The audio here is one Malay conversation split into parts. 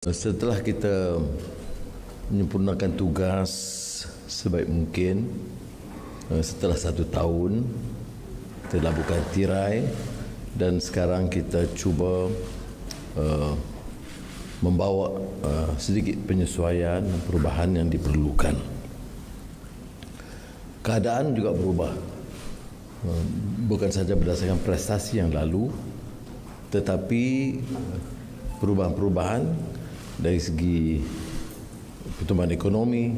Setelah kita menyempurnakan tugas sebaik mungkin, setelah 1 tahun kita labuhkan tirai dan sekarang kita cuba membawa sedikit penyesuaian perubahan yang diperlukan. Keadaan juga berubah, bukan sahaja berdasarkan prestasi yang lalu, tetapi perubahan-perubahan dari segi pertumbuhan ekonomi,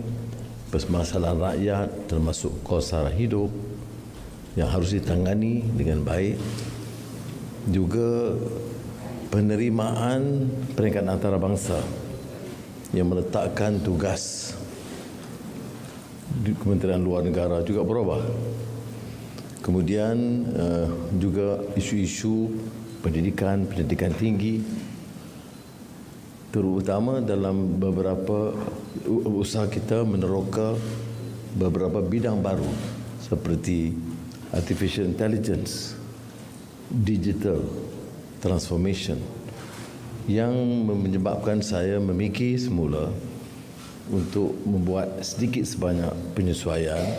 permasalahan rakyat termasuk kos sara hidup yang harus ditangani dengan baik, juga penerimaan peringkat antarabangsa yang meletakkan tugas di Kementerian Luar Negara juga berubah. Kemudian juga isu-isu pendidikan tinggi, terutama dalam beberapa usaha kita meneroka beberapa bidang baru seperti artificial intelligence, digital transformation, yang menyebabkan saya memikir semula untuk membuat sedikit sebanyak penyesuaian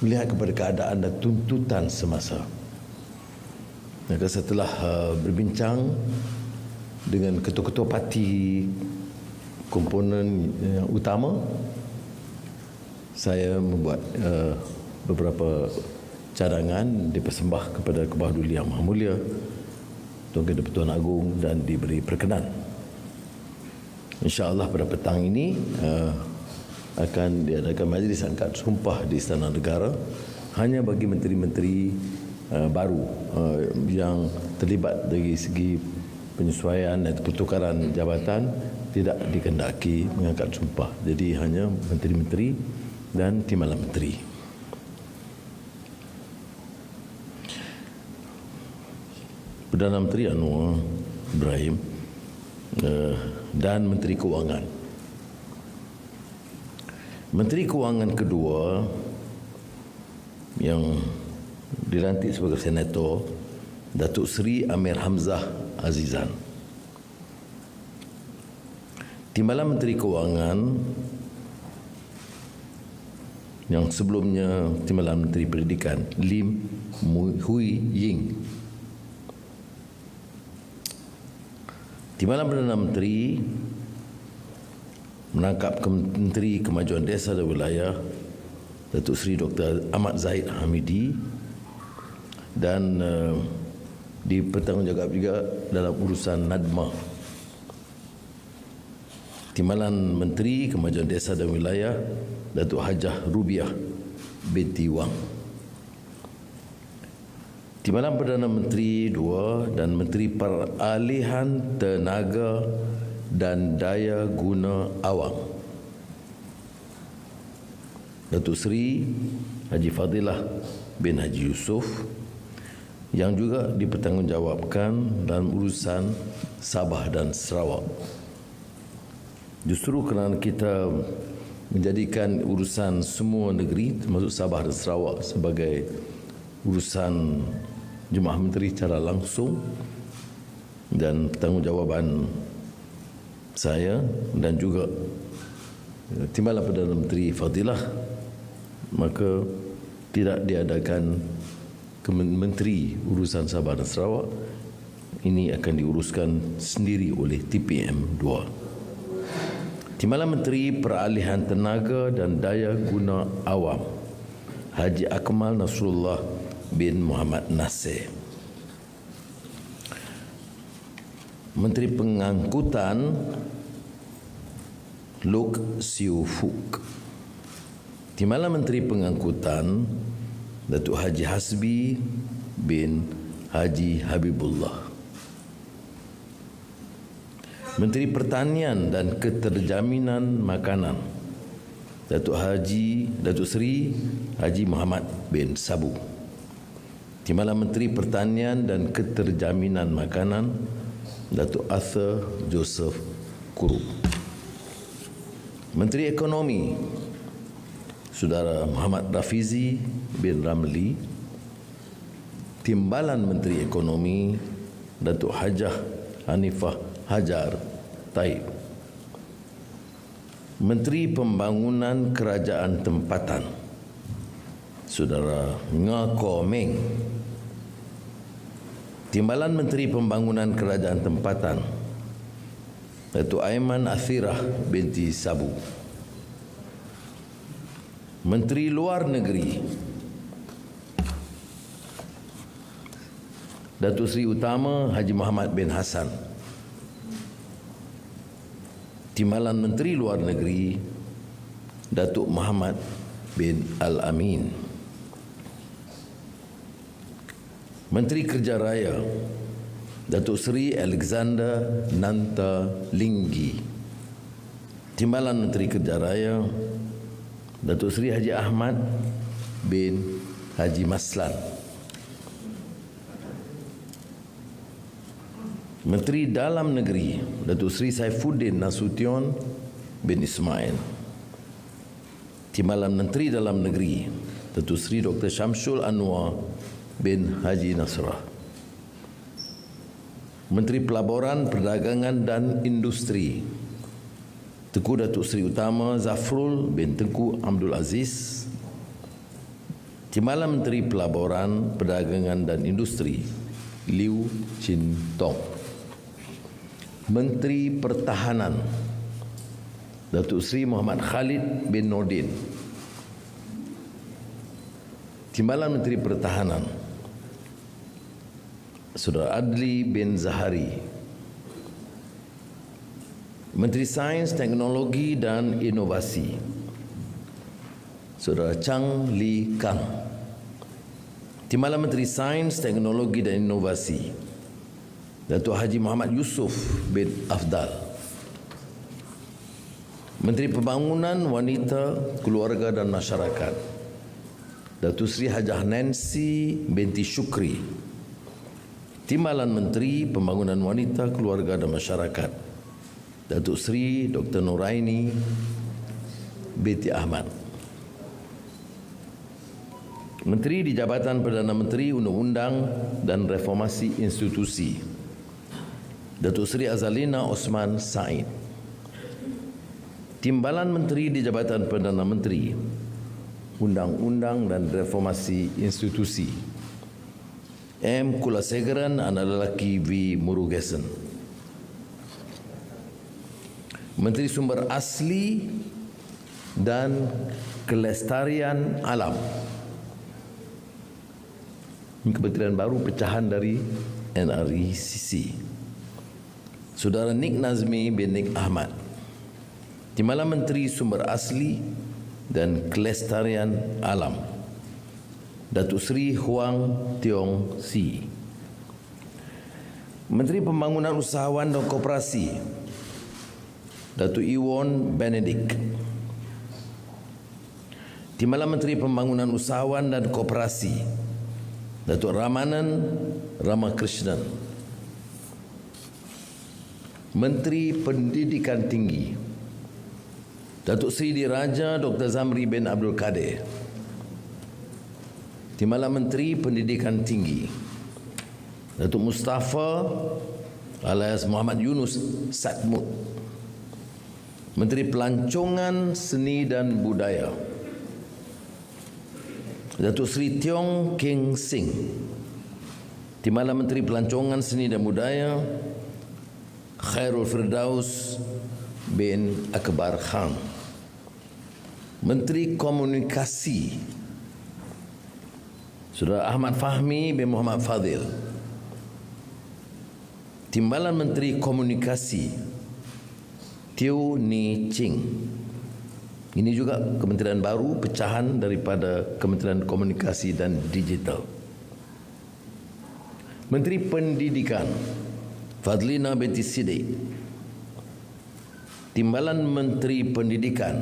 melihat kepada keadaan dan tuntutan semasa. Maka setelah berbincang dengan ketua-ketua parti komponen yang utama, saya membuat beberapa cadangan dipersembah kepada Kebawah Duli Yang Maha Mulia Tuan Kedua-Pertuan Agong dan diberi perkenan. InsyaAllah pada petang ini akan diadakan majlis angkat sumpah di Istana Negara hanya bagi menteri-menteri baru yang terlibat dari segi penyesuaian dan pertukaran jabatan tidak dikehendaki mengangkat sumpah. Jadi hanya menteri-menteri dan timbalan menteri. Perdana Menteri Anwar Ibrahim dan Menteri Kewangan. Menteri Kewangan kedua yang dilantik sebagai senator, Datuk Seri Amir Hamzah Azizan. Timbalan Menteri Kewangan yang sebelumnya Timbalan Menteri Pendidikan, Lim Hui Ying. Timbalan Perdana Menteri menangkap Menteri Kemajuan Desa dan Wilayah, Datuk Seri Dr. Ahmad Zahid Hamidi, dan dipertanggungjawab juga dalam urusan NADMA. Timbalan Menteri Kemajuan Desa dan Wilayah, Datuk Hajah Rubiah binti Wang. Timbalan Perdana Menteri 2 dan Menteri Peralihan Tenaga dan Daya Guna Awam, Datuk Seri Haji Fadilah bin Haji Yusof, yang juga dipertanggungjawabkan dalam urusan Sabah dan Sarawak. Justru kerana kita menjadikan urusan semua negeri termasuk Sabah dan Sarawak sebagai urusan Jemaah Menteri secara langsung dan pertanggungjawaban saya dan juga Timbalan Perdana Menteri Fadilah, maka tidak diadakan Menteri Urusan Sabah dan Sarawak. Ini akan diuruskan sendiri oleh TPM 2. Timbalan Menteri Peralihan Tenaga dan Daya Guna Awam, Haji Akmal Nasrullah bin Muhammad Nasir. Menteri Pengangkutan, Lok Siu Fuk. Timbalan Menteri Pengangkutan, Datuk Haji Hasbi bin Haji Habibullah. Menteri Pertanian dan Keterjaminan Makanan, Datuk Seri Haji Muhammad bin Sabu. Timbalan Menteri Pertanian dan Keterjaminan Makanan, Datuk Arthur Joseph Kurup. Menteri Ekonomi, Saudara Muhammad Rafizi bin Ramli. Timbalan Menteri Ekonomi, Datuk Hajah Hanifah Hajar Taib. Menteri Pembangunan Kerajaan Tempatan, Saudara Nga Ko Meng. Timbalan Menteri Pembangunan Kerajaan Tempatan, Datuk Aiman Athirah binti Sabu. Menteri Luar Negeri, Datuk Seri Utama Haji Muhammad bin Hassan. Timbalan Menteri Luar Negeri, Datuk Muhammad bin Al-Amin. Menteri Kerja Raya, Datuk Seri Alexander Nanta Linggi. Timbalan Menteri Kerja Raya, Datuk Seri Haji Ahmad bin Haji Maslan. Menteri Dalam Negeri, Datuk Seri Saifuddin Nasution bin Ismail. Timbalan Menteri Dalam Negeri, Datuk Seri Dr. Syamsul Anwar bin Haji Nasrah. Menteri Pelaburan, Perdagangan dan Industri, Tengku Datuk Seri Utama Zafrul bin Tengku Abdul Aziz. Timbalan Menteri Pelaburan, Perdagangan dan Industri, Liu Chin Tong. Menteri Pertahanan, Datuk Seri Muhammad Khalid bin Nordin. Timbalan Menteri Pertahanan, Saudara Adli bin Zahari. Menteri Sains, Teknologi dan Inovasi, Saudara Chang Li Kang. Timbalan Menteri Sains, Teknologi dan Inovasi, Datuk Haji Muhammad Yusof bin Afdal. Menteri Pembangunan Wanita, Keluarga dan Masyarakat, Datuk Seri Hajah Nancy binti Syukri. Timbalan Menteri Pembangunan Wanita, Keluarga dan Masyarakat, Datuk Seri Dr. Nuraini binti Ahmad. Menteri di Jabatan Perdana Menteri Undang-Undang dan Reformasi Institusi, Datuk Seri Azalina Osman Said. Timbalan Menteri di Jabatan Perdana Menteri Undang-Undang dan Reformasi Institusi, M. Kulasegaran anak lelaki V. Murugesan. Menteri Sumber Asli dan Kelestarian Alam, Kementerian baru pecahan dari NRECC, Saudara Nik Nazmi bin Nik Ahmad. Timbalan Menteri Sumber Asli dan Kelestarian Alam, Datuk Seri Huang Tiong Si. Menteri Pembangunan Usahawan dan Koperasi, Datuk Iwon Benedict. Timbalan Menteri Pembangunan Usahawan dan Koperasi, Datuk Ramanan Ramakrishnan. Menteri Pendidikan Tinggi, Datuk Seri Diraja Dr. Zamri bin Abdul Kadir. Timbalan Menteri Pendidikan Tinggi, Datuk Mustafa alias Muhammad Yunus Satmud. Menteri Pelancongan Seni dan Budaya, Datuk Seri Tiong Keng Sing. Timbalan Menteri Pelancongan Seni dan Budaya, Khairul Firdaus bin Akbar Khan. Menteri Komunikasi, Saudara Ahmad Fahmi bin Muhammad Fadil. Timbalan Menteri Komunikasi, Teo Ni Ching. Ini juga kementerian baru pecahan daripada Kementerian Komunikasi dan Digital. Menteri Pendidikan, Fadlina binti Siddiq. Timbalan Menteri Pendidikan,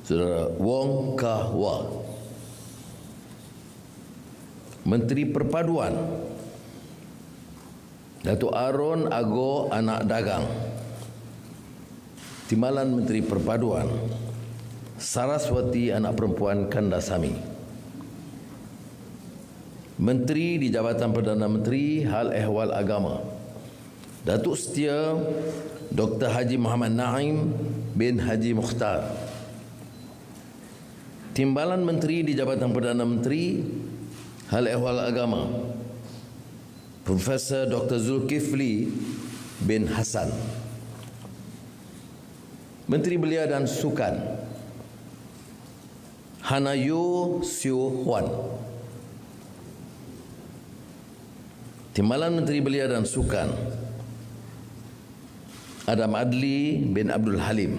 Saudara Wong Kah Wah. Menteri Perpaduan, Datuk Aaron Ago Anak Dagang. Timbalan Menteri Perpaduan, Saraswati Anak Perempuan Kandasamy. Menteri di Jabatan Perdana Menteri Hal Ehwal Agama, Datuk Setia Dr. Haji Muhammad Naim bin Haji Mukhtar. Timbalan Menteri di Jabatan Perdana Menteri Hal Ehwal Agama Profesor Dr. Zulkifli bin Hasan. Menteri Belia dan Sukan Hanayo Sio Huan. Timbalan Menteri Belia dan Sukan Adam Adli bin Abdul Halim.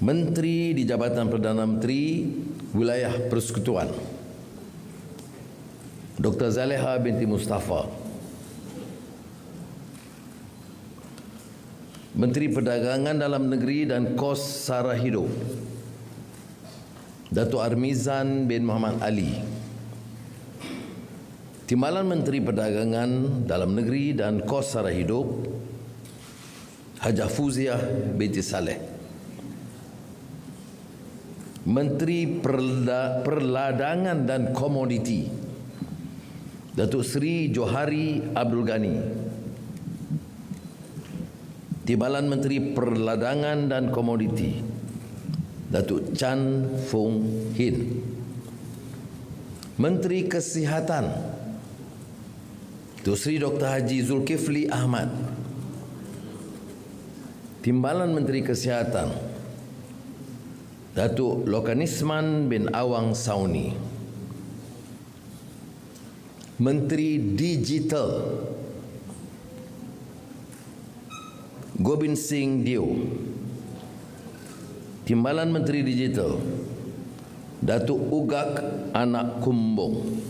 Menteri di Jabatan Perdana Menteri Wilayah Persekutuan Dr. Zaleha binti Mustafa. Menteri Perdagangan Dalam Negeri dan Kos Sara Hidup Datuk Armizan bin Muhammad Ali. Timbalan Menteri Perdagangan Dalam Negeri dan Kos Sara Hidup Hajah Fuziah binti Saleh. Menteri Perladangan dan Komoditi Datuk Seri Johari Abdul Ghani. Timbalan Menteri Perladangan dan Komoditi Datuk Chan Fung Hin. Menteri Kesihatan Datuk Seri Dr. Haji Zulkifli Ahmad. Timbalan Menteri Kesihatan Datuk Lokanisman bin Awang Sauni. Menteri Digital Gobind Singh Dio. Timbalan Menteri Digital Datuk Ugak Anak Kumbong.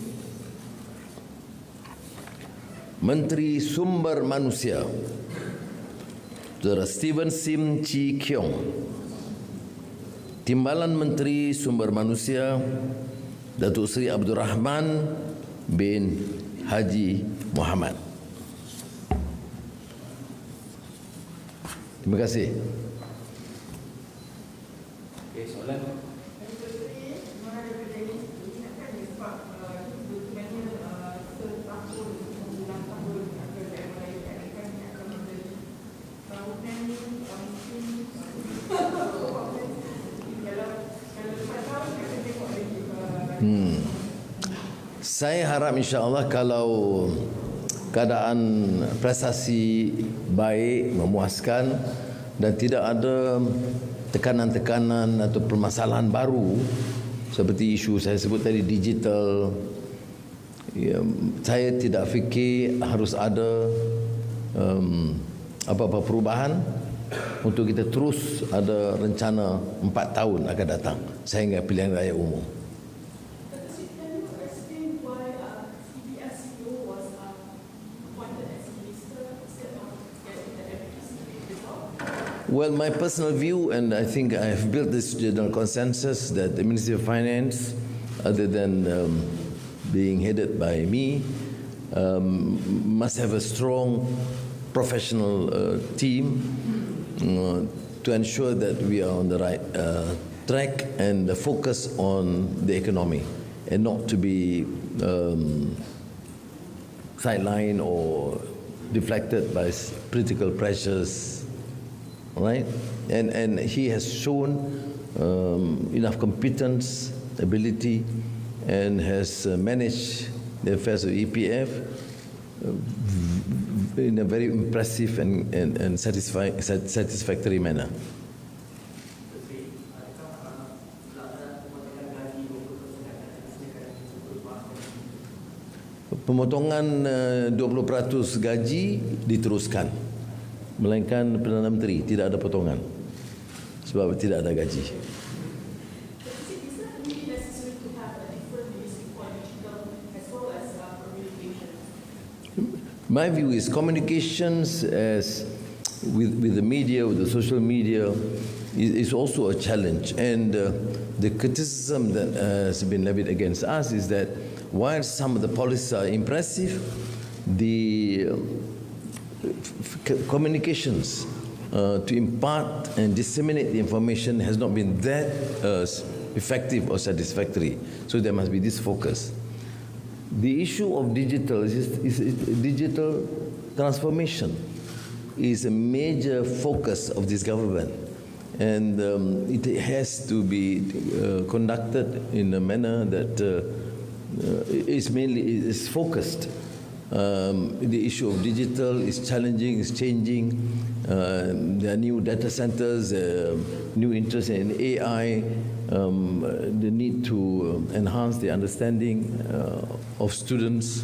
Menteri Sumber Manusia Saudara Steven Sim Chi Kiong. Timbalan Menteri Sumber Manusia Datuk Seri Abdul Rahman bin Haji Muhammad. Terima kasih. Okey, soalan. Saya harap insya-Allah kalau keadaan prestasi baik, memuaskan dan tidak ada tekanan-tekanan atau permasalahan baru seperti isu saya sebut tadi digital, ya, saya tidak fikir harus ada apa-apa perubahan untuk kita terus ada rencana 4 tahun akan datang sehingga pilihan raya umum. Well, my personal view, and I think I have built this general consensus, that the Ministry of Finance, other than being headed by me, must have a strong professional team to ensure that we are on the right track and focus on the economy and not to be sidelined or deflected by political pressures. Right, and he has shown enough competence, ability, and has managed the affairs of EPF in a very impressive and satisfactory manner. Pemotongan 20% gaji diteruskan, melainkan Perdana Menteri tidak ada potongan sebab tidak ada gaji. My view is communications as with the media, with the social media, is also a challenge. And the criticism that has been levied against us is that while some of the policies are impressive, the communications to impart and disseminate the information has not been that effective or satisfactory. So there must be this focus. the issue of digital transformation is a major focus of this government, and it has to be conducted in a manner that is focused. The issue of digital is challenging, is changing. There are new data centers, new interest in AI, the need to enhance the understanding of students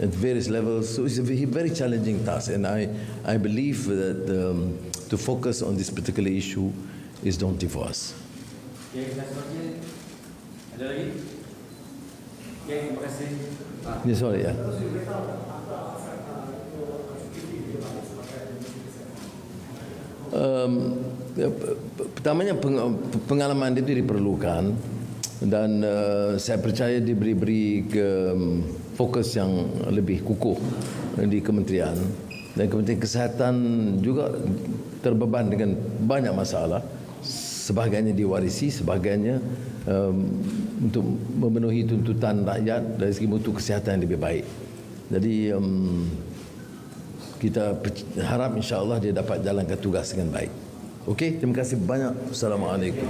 at various levels. So it's a very challenging task, and I believe that to focus on this particular issue is daunting for us. Okay, last question. Ada lagi? Okay, terima kasih. Yeah, sorry, yeah. Pertamanya pengalaman itu diperlukan, dan saya percaya diberi fokus yang lebih kukuh di kementerian, dan Kementerian Kesihatan juga terbeban dengan banyak masalah. Sebahagiannya diwarisi, sebahagiannya untuk memenuhi tuntutan rakyat dari segi mutu kesihatan yang lebih baik. Jadi kita harap insya-Allah dia dapat jalankan tugas dengan baik. Okey, terima kasih banyak. Assalamualaikum.